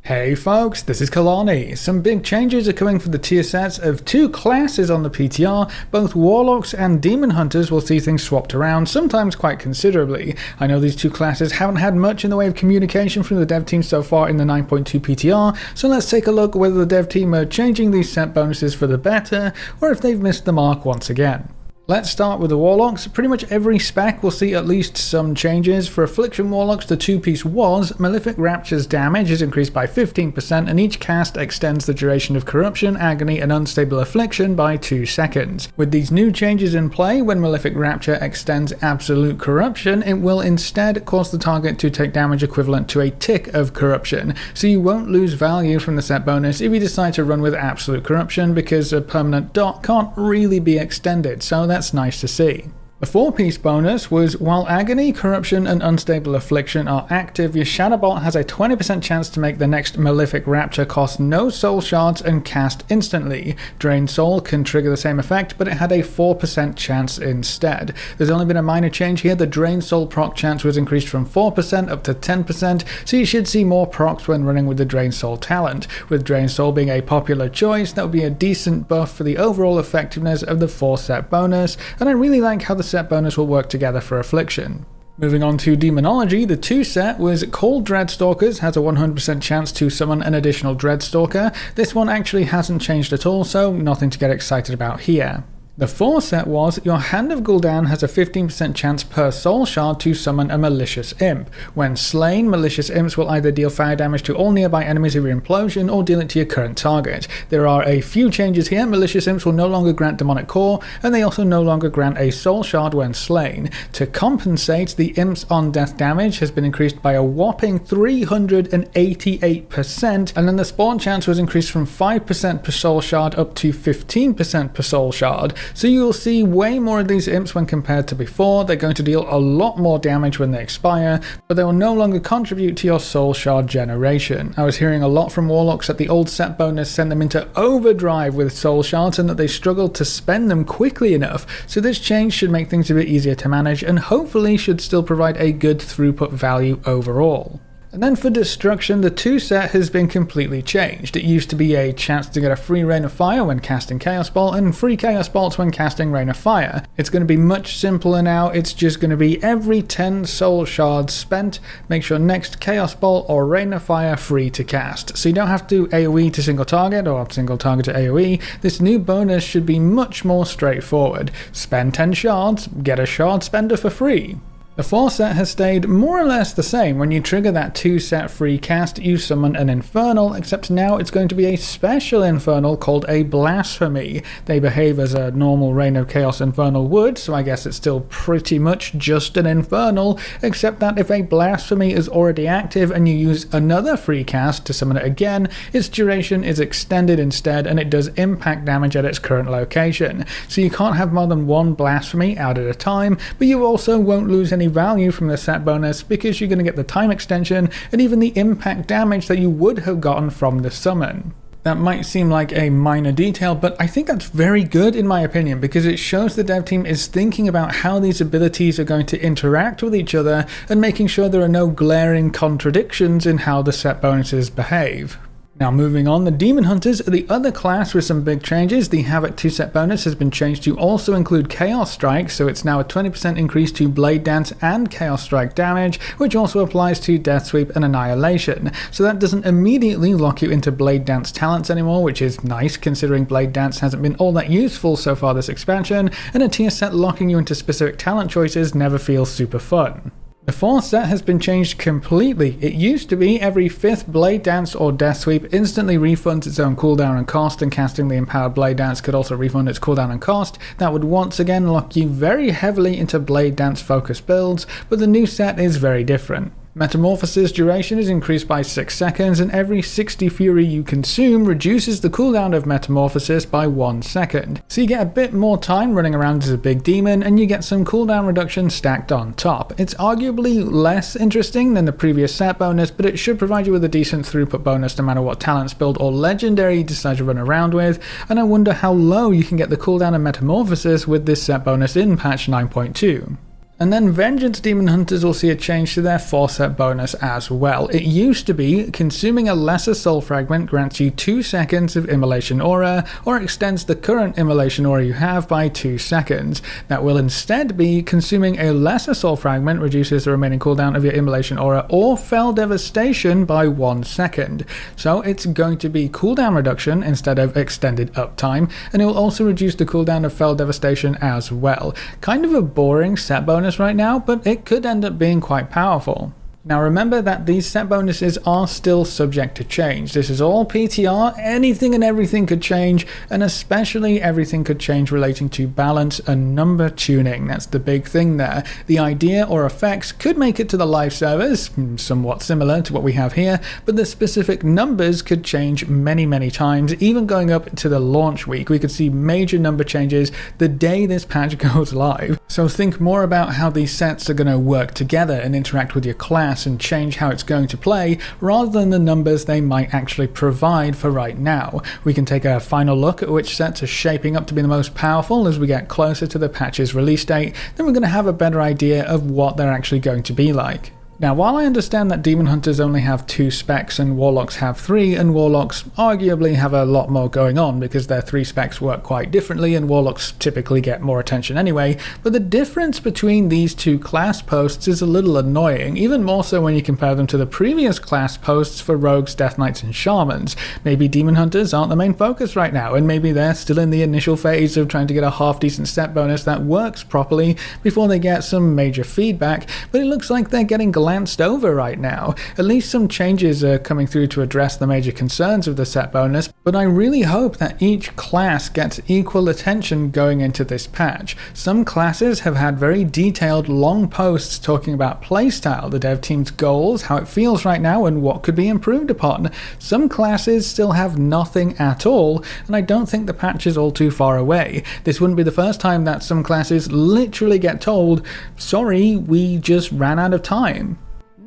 Hey folks, this is Kalani. Some big changes are coming for the tier sets of two classes on the PTR. Both Warlocks and Demon Hunters will see things swapped around, sometimes quite considerably. I know these two classes haven't had much in the way of communication from the dev team so far in the 9.2 PTR, so let's take a look whether the dev team are changing these set bonuses for the better, or if they've missed the mark once again. Let's start with the Warlocks. Pretty much every spec will see at least some changes. For Affliction Warlocks, the two-piece was Malefic Rapture's damage is increased by 15%, and each cast extends the duration of Corruption, Agony, and Unstable Affliction by 2 seconds. With these new changes in play, when Malefic Rapture extends Absolute Corruption, it will instead cause the target to take damage equivalent to a tick of Corruption, so you won't lose value from the set bonus if you decide to run with Absolute Corruption, because a permanent dot can't really be extended, so that's nice to see. The 4-piece bonus was, while Agony, Corruption, and Unstable Affliction are active, your Shadowbolt has a 20% chance to make the next Malefic Rapture cost no soul shards and cast instantly. Drain Soul can trigger the same effect, but it had a 4% chance instead. There's only been a minor change here. The Drain Soul proc chance was increased from 4% up to 10%, so you should see more procs when running with the Drain Soul talent. With Drain Soul being a popular choice, that would be a decent buff for the overall effectiveness of the 4-set bonus, and I really like how the set bonus will work together for Affliction. Moving on to Demonology, the 2-set was Cold Dreadstalkers has a 100% chance to summon an additional Dreadstalker. This one actually hasn't changed at all, so nothing to get excited about here. The 4-set was, your Hand of Gul'dan has a 15% chance per soul shard to summon a Malicious Imp. When slain, Malicious Imps will either deal fire damage to all nearby enemies of your implosion or deal it to your current target. There are a few changes here. Malicious Imps will no longer grant Demonic Core, and they also no longer grant a soul shard when slain. To compensate, the Imps on death damage has been increased by a whopping 388%, and then the spawn chance was increased from 5% per soul shard up to 15% per soul shard. So you'll see way more of these imps when compared to before. They're going to deal a lot more damage when they expire, but they will no longer contribute to your soul shard generation. I was hearing a lot from Warlocks that the old set bonus sent them into overdrive with soul shards and that they struggled to spend them quickly enough, so this change should make things a bit easier to manage and hopefully should still provide a good throughput value overall. And then for Destruction, the 2-set has been completely changed. It used to be a chance to get a free Rain of Fire when casting Chaos Bolt and free Chaos Bolts when casting Rain of Fire. It's going to be much simpler now. It's just going to be every 10 soul shards spent, makes your next Chaos Bolt or Rain of Fire free to cast. So you don't have to AoE to single target or single target to AoE. This new bonus should be much more straightforward. Spend 10 shards, get a shard spender for free. The 4-set has stayed more or less the same. When you trigger that 2-set free cast, you summon an Infernal, except now it's going to be a special Infernal called a Blasphemy. They behave as a normal Reign of Chaos Infernal would, so I guess it's still pretty much just an Infernal, except that if a Blasphemy is already active and you use another free cast to summon it again, its duration is extended instead and it does impact damage at its current location. So you can't have more than one Blasphemy out at a time, but you also won't lose any value from the set bonus because you're going to get the time extension and even the impact damage that you would have gotten from the summon. That might seem like a minor detail, but I think that's very good in my opinion because it shows the dev team is thinking about how these abilities are going to interact with each other and making sure there are no glaring contradictions in how the set bonuses behave. Now moving on, the Demon Hunters are the other class with some big changes. The Havoc 2-set bonus has been changed to also include Chaos Strike, so it's now a 20% increase to Blade Dance and Chaos Strike damage, which also applies to Death Sweep and Annihilation. So that doesn't immediately lock you into Blade Dance talents anymore, which is nice considering Blade Dance hasn't been all that useful so far this expansion, and a tier set locking you into specific talent choices never feels super fun. The 4-set has been changed completely. It used to be every 5th Blade Dance or Death Sweep instantly refunds its own cooldown and cost, and casting the Empowered Blade Dance could also refund its cooldown and cost. That would once again lock you very heavily into Blade Dance focused builds, but the new set is very different. Metamorphosis duration is increased by 6 seconds, and every 60 Fury you consume reduces the cooldown of Metamorphosis by 1 second. So you get a bit more time running around as a big demon, and you get some cooldown reduction stacked on top. It's arguably less interesting than the previous set bonus, but it should provide you with a decent throughput bonus no matter what talents, build, or legendary you decide to run around with, and I wonder how low you can get the cooldown of Metamorphosis with this set bonus in patch 9.2. And then Vengeance Demon Hunters will see a change to their 4-set bonus as well. It used to be consuming a lesser soul fragment grants you 2 seconds of immolation aura, or extends the current immolation aura you have by 2 seconds. That will instead be consuming a lesser soul fragment reduces the remaining cooldown of your immolation aura or fell devastation by 1 second. So it's going to be cooldown reduction instead of extended uptime, and it will also reduce the cooldown of fell devastation as well. Kind of a boring set bonus right now, but it could end up being quite powerful. Now remember that these set bonuses are still subject to change. This is all PTR, anything and everything could change, and especially everything could change relating to balance and number tuning. That's the big thing there. The idea or effects could make it to the live servers, somewhat similar to what we have here, but the specific numbers could change many times, even going up to the launch week. We could see major number changes the day this patch goes live. So think more about how these sets are going to work together and interact with your class and change how it's going to play, rather than the numbers they might actually provide for right now. We can take a final look at which sets are shaping up to be the most powerful as we get closer to the patch's release date, then we're going to have a better idea of what they're actually going to be like. Now, while I understand that Demon Hunters only have 2 specs and Warlocks have 3, and Warlocks arguably have a lot more going on because their 3 specs work quite differently and Warlocks typically get more attention anyway, but the difference between these 2 class posts is a little annoying, even more so when you compare them to the previous class posts for Rogues, Death Knights and Shamans. Maybe Demon Hunters aren't the main focus right now, and maybe they're still in the initial phase of trying to get a half-decent set bonus that works properly before they get some major feedback, but it looks like they're getting glanced over right now. At least some changes are coming through to address the major concerns of the set bonus, but I really hope that each class gets equal attention going into this patch. Some classes have had very detailed long posts talking about playstyle, the dev team's goals, how it feels right now and what could be improved upon. Some classes still have nothing at all, and I don't think the patch is all too far away. This wouldn't be the first time that some classes literally get told, sorry, we just ran out of time.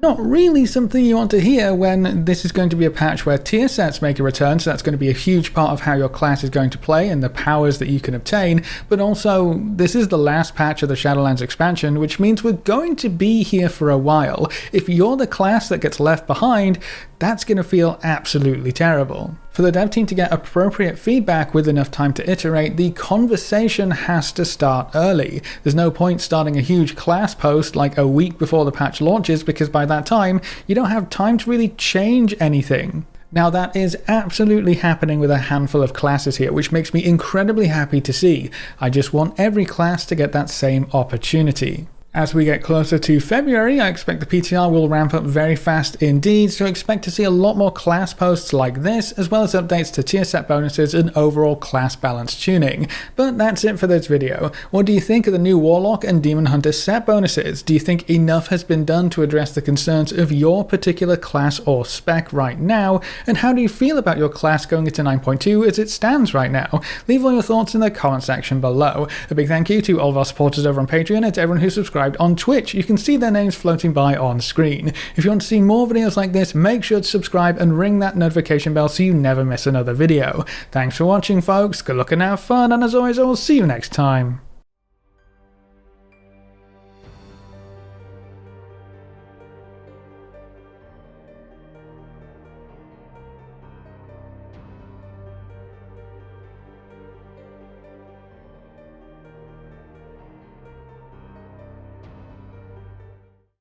Not really something you want to hear when this is going to be a patch where tier sets make a return, so that's going to be a huge part of how your class is going to play and the powers that you can obtain, but also this is the last patch of the Shadowlands expansion, which means we're going to be here for a while. If you're the class that gets left behind, that's going to feel absolutely terrible. For the dev team to get appropriate feedback with enough time to iterate, the conversation has to start early. There's no point starting a huge class post like a week before the patch launches, because by that time you don't have time to really change anything. Now that is absolutely happening with a handful of classes here, which makes me incredibly happy to see. I just want every class to get that same opportunity. As we get closer to February, I expect the PTR will ramp up very fast indeed, so expect to see a lot more class posts like this, as well as updates to tier set bonuses and overall class balance tuning. But that's it for this video. What do you think of the new Warlock and Demon Hunter set bonuses? Do you think enough has been done to address the concerns of your particular class or spec right now? And how do you feel about your class going into 9.2 as it stands right now? Leave all your thoughts in the comment section below. A big thank you to all of our supporters over on Patreon and to everyone who subscribed on Twitch. You can see their names floating by on screen. If you want to see more videos like this, make sure to subscribe and ring that notification bell so you never miss another video. Thanks for watching, folks. Good luck and have fun, and as always, I will see you next time.